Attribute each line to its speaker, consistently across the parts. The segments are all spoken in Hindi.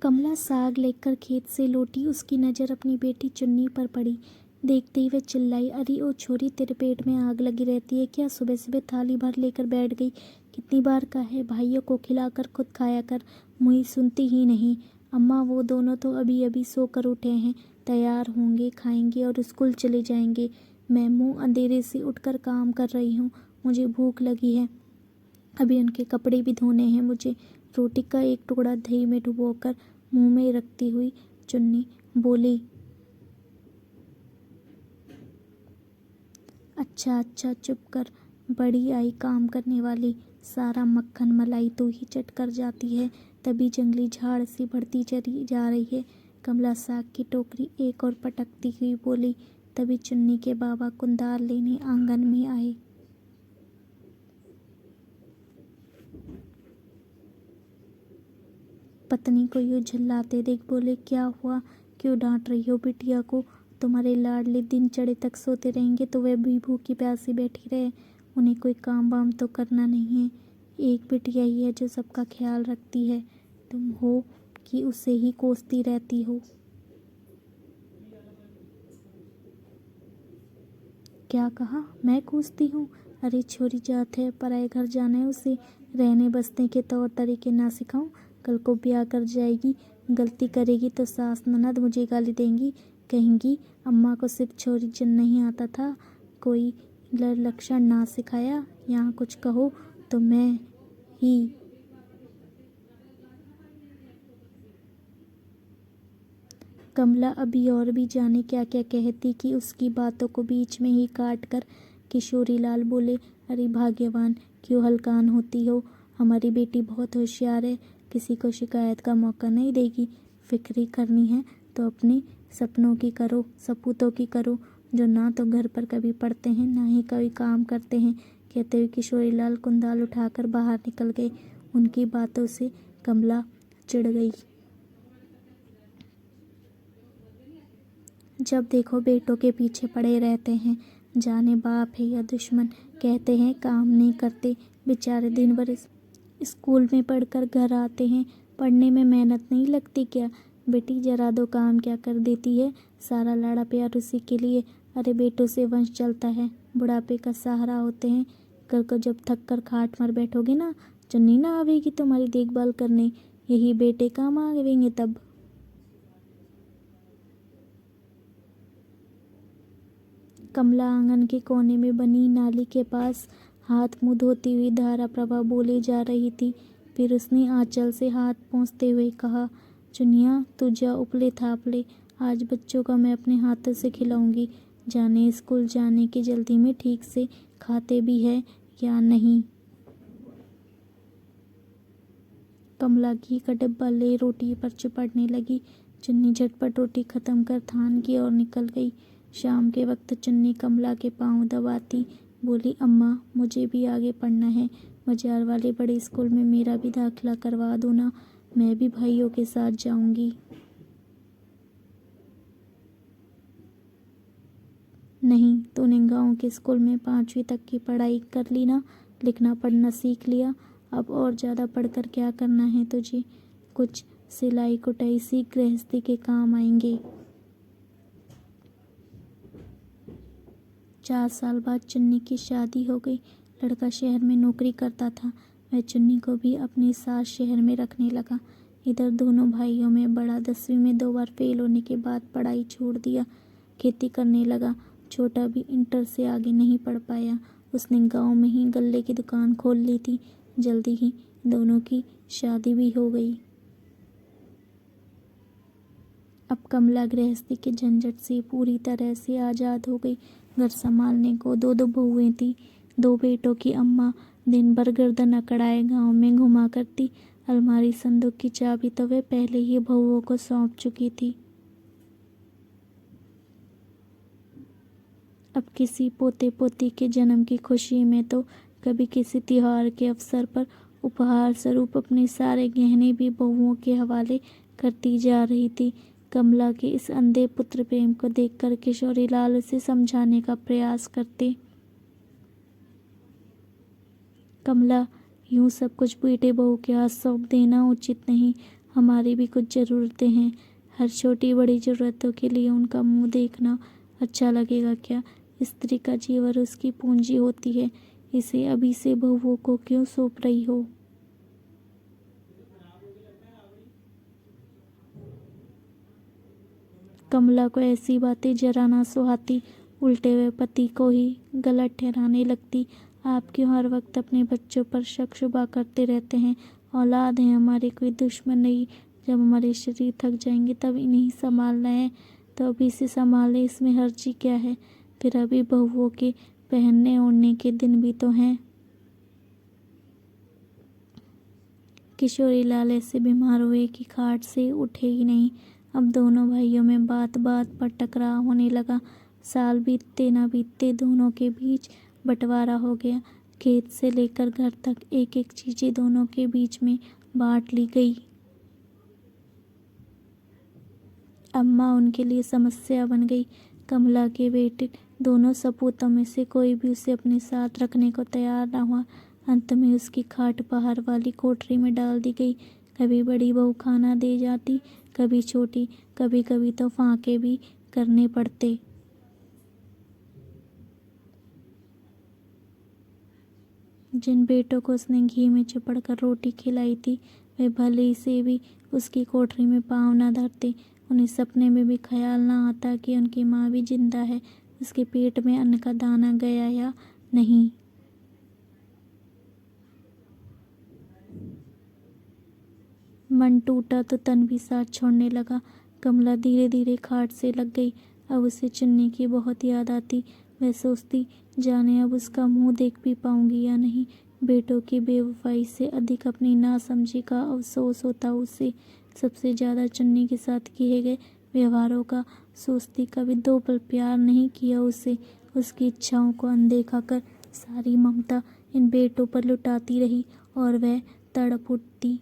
Speaker 1: कमला साग लेकर खेत से लौटी। उसकी नज़र अपनी बेटी चुन्नी पर पड़ी। देखते ही वह चिल्लाई, अरे ओ छोरी, तेरे पेट में आग लगी रहती है क्या? सुबह सुबह थाली भर लेकर बैठ गई। कितनी बार कहे भाइयों को खिलाकर खुद खाया कर, मुई सुनती ही नहीं। अम्मा वो दोनों तो अभी अभी सोकर उठे हैं, तैयार होंगे, खाएंगे और स्कूल चले जाएंगे। मैं मुँह अंधेरे से उठकर काम कर रही हूँ। मुझे भूख लगी है, अभी उनके कपड़े भी धोने हैं मुझे। रोटी का एक टुकड़ा दही में डुबोकर मुंह में रखती हुई चुन्नी बोली, अच्छा अच्छा चुप कर, बड़ी आई काम करने वाली। सारा मक्खन मलाई तू ही चट कर जाती है, तभी जंगली झाड़ से बढ़ती चली जा रही है। कमला साग की टोकरी एक और पटकती हुई बोली। तभी चुन्नी के बाबा कुंदाल लेने आंगन में आए। पत्नी को यूँ झल्लाते देख बोले, क्या हुआ, क्यों डांट रही हो बिटिया को? तुम्हारे लाडले दिन चढ़े तक सोते रहेंगे तो वह भी भूखी प्यासी बैठी रहे। उन्हें कोई काम वाम तो करना नहीं है। एक बिटिया ही है जो सबका ख्याल रखती है। तुम हो कि उसे ही कोसती रहती हो। क्या कहा? मैं कोसती हूँ? अरे छोरी जात है, पराए घर जाना है उसे। रहने बसने के तौर तरीके ना सिखाऊं? कल को ब्याह कर जाएगी, गलती करेगी तो सास ननद मुझे गाली देंगी। कहेंगी अम्मा को सिर्फ छोरी जन नहीं आता था, कोई लक्षण ना सिखाया। यहाँ कुछ कहो तो मैं ही। कमला अभी और भी जाने क्या क्या कहती कि उसकी बातों को बीच में ही काट कर किशोरी लाल बोले, अरे भाग्यवान, क्यों हलकान होती हो? हमारी बेटी बहुत होशियार है, किसी को शिकायत का मौका नहीं देगी। फिक्री करनी है तो अपने सपनों की करो, सपूतों की करो, जो ना तो घर पर कभी पढ़ते हैं ना ही कभी काम करते हैं। कहते हुए किशोरी लाल कुंदाल उठाकर बाहर निकल गए। उनकी बातों से कमला चिढ़ गई। जब देखो बेटों के पीछे पड़े रहते हैं, जाने बाप है या दुश्मन। कहते हैं काम नहीं करते, बेचारे दिन भर स्कूल में पढ़कर घर आते हैं। पढ़ने में मेहनत नहीं लगती क्या? बेटी जरा दो काम क्या कर देती है, सारा लाड़ा प्यार उसी के लिए। अरे बेटों से वंश चलता है, बुढ़ापे का सहारा होते हैं। कल को जब थक कर खाट मर बैठोगे ना, चुन्नी ना आवेगी तुम्हारी देखभाल करने, यही बेटे काम आवेंगे तब। कमला आंगन के कोने में बनी नाली के पास हाथ मुंह धोती हुई धारा प्रभा बोले जा रही थी। फिर उसने आंचल से हाथ पोंछते हुए कहा, चुनिया तू जा उपले थाप ले, आज बच्चों का मैं अपने हाथों से खिलाऊंगी। जाने स्कूल जाने की जल्दी में ठीक से खाते भी है या नहीं। कमला घी का डिब्बा ले रोटी पर चिपड़ने लगी। चुन्नी झटपट रोटी खत्म कर थान की ओर निकल गई। शाम के वक्त चुन्नी कमला के पांव दबाती बोली, अम्मा मुझे भी आगे पढ़ना है, बाजार वाले बड़े स्कूल में मेरा भी दाखिला करवा दो ना, मैं भी भाइयों के साथ जाऊंगी। नहीं, तूने गांव के स्कूल में 5वीं तक की पढ़ाई कर ली ना, लिखना पढ़ना सीख लिया, अब और ज़्यादा पढ़कर क्या करना है तुझे? कुछ सिलाई कुटाई सीख, गृहस्थी के काम आएंगे। 4 साल बाद चुन्नी की शादी हो गई। लड़का शहर में नौकरी करता था, वह चुन्नी को भी अपने साथ शहर में रखने लगा। इधर दोनों भाइयों में बड़ा 10वीं में 2 बार फेल होने के बाद पढ़ाई छोड़ दिया, खेती करने लगा। छोटा भी इंटर से आगे नहीं पढ़ पाया, उसने गांव में ही गल्ले की दुकान खोल ली थी। जल्दी ही दोनों की शादी भी हो गई। अब कमला गृहस्थी के झंझट से पूरी तरह से आज़ाद हो गई। घर संभालने को 2 बहुएं थी, 2 बेटों की अम्मा दिन भर गर्दन अकड़ाए गांव में घुमा करती। अलमारी संदूक की चाबी तो वह पहले ही बहुओं को सौंप चुकी थी। अब किसी पोते पोती के जन्म की खुशी में तो कभी किसी त्योहार के अवसर पर उपहार स्वरूप अपने सारे गहने भी बहुओं के हवाले करती जा रही थी। कमला के इस अंधे पुत्र प्रेम को देखकर किशोरी लाल उसे समझाने का प्रयास करते। कमला, यूं सब कुछ बेटे बहू के हाथ सौंप देना उचित नहीं। हमारी भी कुछ ज़रूरतें हैं। हर छोटी बड़ी ज़रूरतों के लिए उनका मुंह देखना अच्छा लगेगा क्या? स्त्री का जीवन उसकी पूंजी होती है, इसे अभी से बहुओं को क्यों सौंप रही हो? कमला को ऐसी बातें जरा ना सुहाती, उल्टे वे पति को ही गलत ठहराने लगती। आप क्यों हर वक्त अपने बच्चों पर शक शुबा करते रहते हैं? औलाद है हमारे, कोई दुश्मन नहीं। जब हमारे शरीर थक जाएंगे तब इन्हें संभालना है, तो अभी से संभालें, इसमें हर्जी क्या है? फिर अभी बहुओं के पहनने ओढ़ने के दिन भी तो हैं। किशोरी लाल ऐसे बीमार हुए कि खाट से उठे ही नहीं। अब दोनों भाइयों में बात बात पर टकराव होने लगा। साल बीतते ना बीतते दोनों के बीच बंटवारा हो गया। खेत से लेकर घर तक एक एक चीजें दोनों के बीच में बांट ली गई। अम्मा उनके लिए समस्या बन गई। कमला के बेटे दोनों सपूतों में से कोई भी उसे अपने साथ रखने को तैयार न हुआ। अंत में उसकी खाट बाहर वाली कोठरी में डाल दी गई। कभी बड़ी बहू खाना दे जाती, कभी छोटी, कभी कभी तो फांके भी करने पड़ते। जिन बेटों को उसने घी में चुपड़कर रोटी खिलाई थी, वे भले से भी उसकी कोठरी में पाँव न धरते। उन्हें सपने में भी ख्याल न आता कि उनकी माँ भी जिंदा है, उसके पेट में अन्न का दाना गया या नहीं। मन टूटा तो तन भी साथ छोड़ने लगा। कमला धीरे धीरे खाट से लग गई। अब उसे चुन्नी की बहुत याद आती। वह सोचती, जाने अब उसका मुंह देख भी पाऊंगी या नहीं। बेटों की बेवफाई से अधिक अपनी नासमझी का अफसोस होता उसे। सबसे ज़्यादा चुन्नी के साथ किए गए व्यवहारों का सोचती। कभी दो पल प्यार नहीं किया उसे। उसकी इच्छाओं को अनदेखा कर सारी ममता इन बेटों पर लुटाती रही और वह तड़प उठती।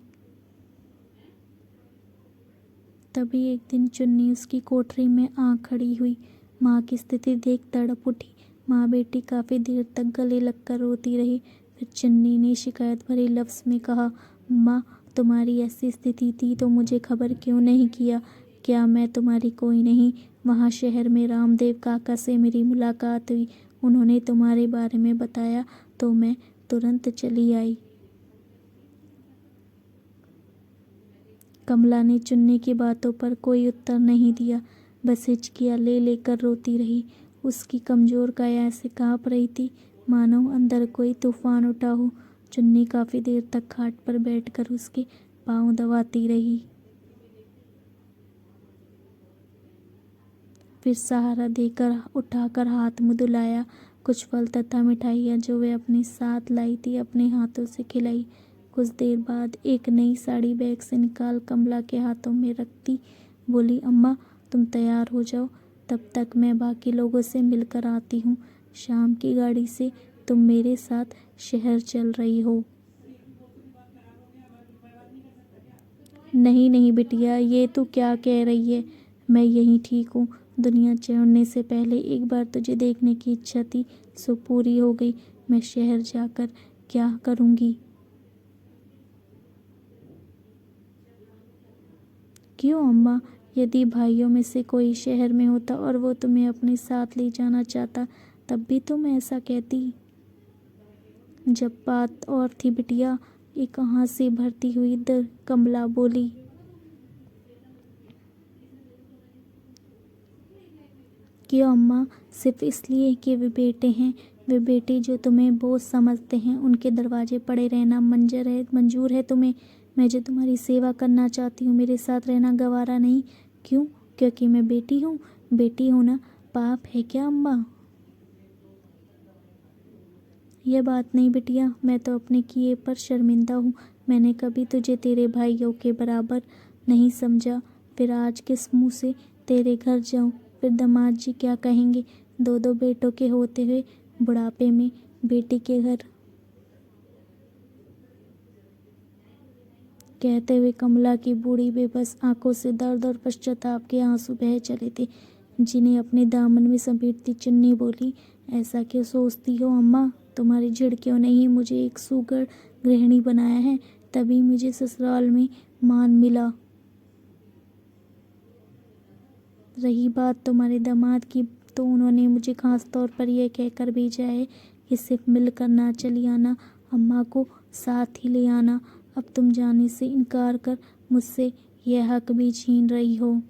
Speaker 1: तभी एक दिन चुन्नी उसकी कोठरी में आ खड़ी हुई। माँ की स्थिति देख तड़प उठी। माँ बेटी काफ़ी देर तक गले लगकर रोती रही। फिर चुन्नी ने शिकायत भरे लफ्ज़ में कहा, माँ, तुम्हारी ऐसी स्थिति थी तो मुझे खबर क्यों नहीं किया? क्या मैं तुम्हारी कोई नहीं? वहाँ शहर में रामदेव काका से मेरी मुलाकात हुई। उन्होंने तुम्हारे बारे में बताया तो मैं तुरंत चली आई। कमला ने चुन्नी की बातों पर कोई उत्तर नहीं दिया, बस हिचकियाँ ले लेकर रोती रही। उसकी कमज़ोर काया ऐसे काँप रही थी मानो अंदर कोई तूफान उठा हो। चुन्नी काफ़ी देर तक खाट पर बैठकर उसके पाँव दबाती रही। फिर सहारा देकर उठाकर हाथ मुँह धुलाया। कुछ फल तथा मिठाइयाँ जो वे अपने साथ लाई थी अपने हाथों से खिलाई। कुछ देर बाद एक नई साड़ी बैग से निकाल कमला के हाथों में रखती बोली, अम्मा, तुम तैयार हो जाओ, तब तक मैं बाकी लोगों से मिलकर आती हूँ। शाम की गाड़ी से तुम मेरे साथ शहर चल रही हो। नहीं नहीं बिटिया, ये तू क्या कह रही है? मैं यहीं ठीक हूँ। दुनिया छोड़ने से पहले एक बार तुझे देखने की इच्छा थी, सो पूरी हो गई। मैं शहर जाकर क्या करूँगी? क्यों अम्मा? यदि भाइयों में से कोई शहर में होता और वो तुम्हें अपने साथ ले जाना चाहता, तब भी तुम ऐसा कहती? जब बात और थी बिटिया, एक आँख से भरती हुई कमला बोली। क्यों अम्मा? सिर्फ इसलिए कि वे बेटे हैं। वे बेटे जो तुम्हें बोझ समझते हैं, उनके दरवाजे पड़े रहना मंजूर है तुम्हें? मैं जो तुम्हारी सेवा करना चाहती हूँ, मेरे साथ रहना गवारा नहीं? क्यों? क्योंकि मैं बेटी हूँ? बेटी होना पाप है क्या अम्मा? यह बात नहीं बिटिया, मैं तो अपने किए पर शर्मिंदा हूँ। मैंने कभी तुझे तेरे भाइयों के बराबर नहीं समझा। फिर आज किस मुँह से तेरे घर जाऊँ? फिर दामाद जी क्या कहेंगे? दो दो बेटों के होते हुए बुढ़ापे में बेटी के घर। कहते हुए कमला की बूढ़ी बेबस आंखों से दर्द और पश्चाताप के आंसू बह चले थे, जिन्हें अपने दामन में समेटती चुन्नी बोली, ऐसा क्यों सोचती हो अम्मा? तुम्हारी झिड़कियों ने ही मुझे एक सुघड़ गृहिणी बनाया है। तभी मुझे ससुराल में मान मिला। रही बात तुम्हारे दामाद की, तो उन्होंने मुझे खास तौर पर यह कहकर भेजा है कि सिर्फ मिलकर ना चली आना, अम्मा को साथ ही ले आना। अब तुम जाने से इनकार कर मुझसे यह हक भी छीन रही हो।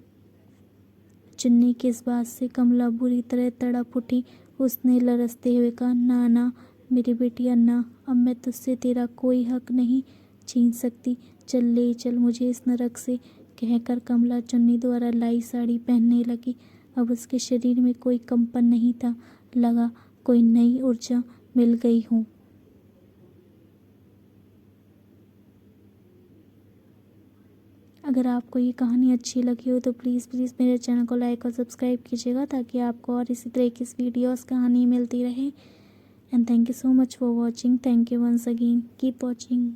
Speaker 1: चुन्नी की इस बात से कमला बुरी तरह तड़प उठी। उसने लरसते हुए कहा, ना ना मेरी बेटिया ना, अब मैं तुझसे तेरा कोई हक नहीं छीन सकती। चल ले चल मुझे इस नरक से। कहकर कमला चुन्नी द्वारा लाई साड़ी पहनने लगी। अब उसके शरीर में कोई कंपन नहीं था, लगा कोई नई ऊर्जा मिल गई हो। अगर आपको ये कहानी अच्छी लगी हो तो प्लीज़ मेरे चैनल को लाइक और सब्सक्राइब कीजिएगा, ताकि आपको और इसी तरह की वीडियोस कहानी मिलती रहे। And thank you so much for watching. Thank you once again, keep watching.